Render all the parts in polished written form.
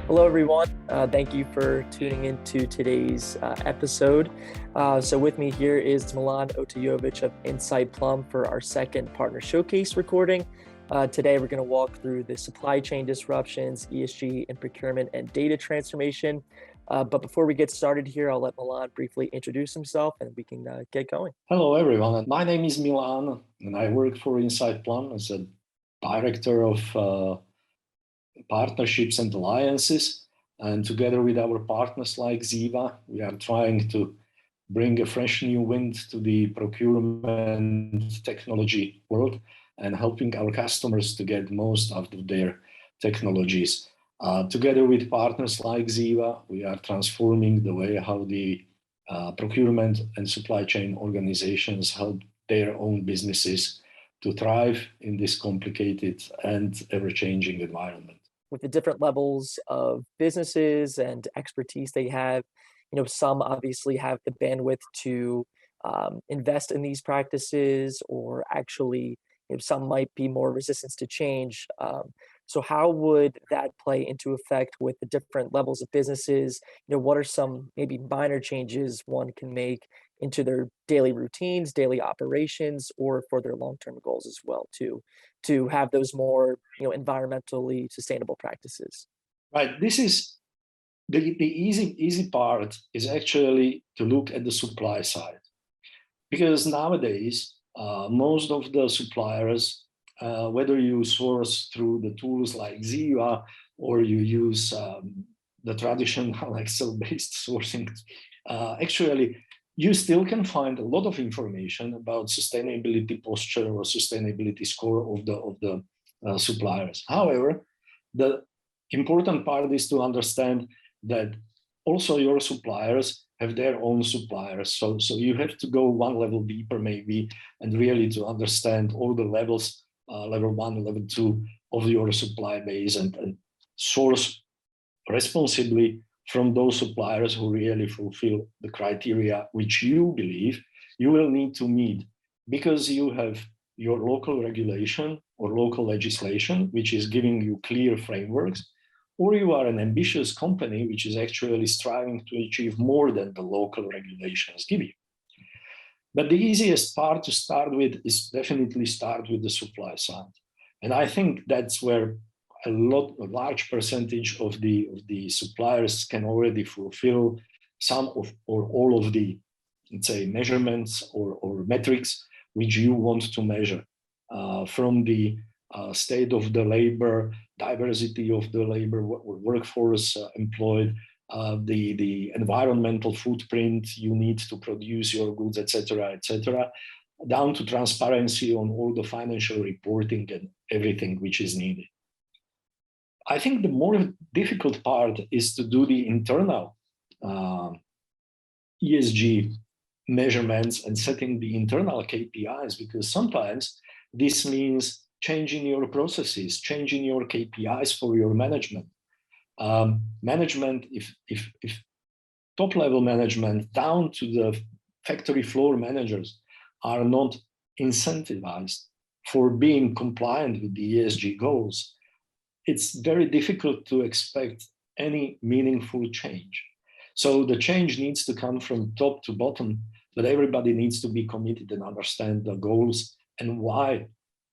Hello, everyone. Thank you for tuning into today's episode. So with me here is Milan Otajovic of Insight Plum for our second partner showcase recording. Today, we're going to walk through the supply chain disruptions, ESG and procurement and data transformation. But before we get started here, I'll let Milan briefly introduce himself and we can get going. Hello, everyone. My name is Milan and I work for Insight Plum as a director of partnerships and alliances. And together with our partners like Xeeva, we are trying to bring a fresh new wind to the procurement technology world and helping our customers to get most out of their technologies. Together with partners like Xeeva, we are transforming the way how the procurement and supply chain organizations help their own businesses to thrive in this complicated and ever-changing environment. With the different levels of businesses and expertise they have, some obviously have the bandwidth to invest in these practices, or actually, some might be more resistant to change. So how would that play into effect with the different levels of businesses? What are some maybe minor changes one can make into their daily routines, daily operations, or for their long-term goals as well, to have those more, environmentally sustainable practices? Right. This is the easy part is actually to look at the supply side, because nowadays most of the suppliers, whether you source through the tools like Xeeva or you use the traditional Excel-based sourcing, actually you still can find a lot of information about sustainability posture or sustainability score of the suppliers. However, the important part is to understand that also your suppliers have their own suppliers. So you have to go one level deeper maybe and really to understand all the levels, level 1, level 2 of your supply base and source responsibly from those suppliers who really fulfill the criteria which you believe you will need to meet, because you have your local regulation or local legislation which is giving you clear frameworks, or you are an ambitious company which is actually striving to achieve more than the local regulations give you. But the easiest part to start with is definitely start with the supply side. And I think that's where a large percentage of the suppliers can already fulfill some of or all of the, let's say, measurements or metrics which you want to measure, from the state of the labor, diversity of the labor workforce employed, the environmental footprint you need to produce your goods, etc., down to transparency on all the financial reporting and everything which is needed. I think the more difficult part is to do the internal ESG measurements and setting the internal KPIs, because sometimes this means changing your processes, changing your KPIs for your management. Management, if top-level management down to the factory floor managers are not incentivized for being compliant with the ESG goals, it's very difficult to expect any meaningful change. So the change needs to come from top to bottom, but everybody needs to be committed and understand the goals and why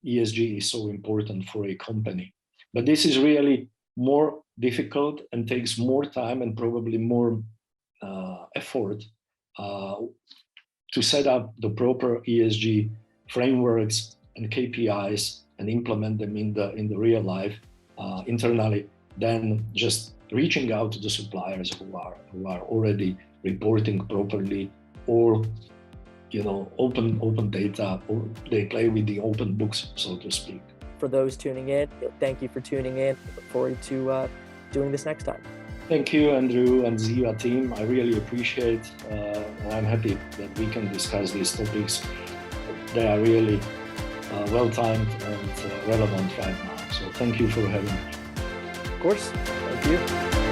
ESG is so important for a company. But this is really more difficult and takes more time and probably more effort to set up the proper ESG frameworks and KPIs and implement them in the real life internally, than just reaching out to the suppliers who are already reporting properly, or open data, or they play with the open books, so to speak. For those tuning in, thank you for tuning in. Look forward to doing this next time. Thank you, Andrew and Xeeva team. I really appreciate, and I'm happy that we can discuss these topics. They are really well-timed and relevant right now. So thank you for having me. Of course. Thank you.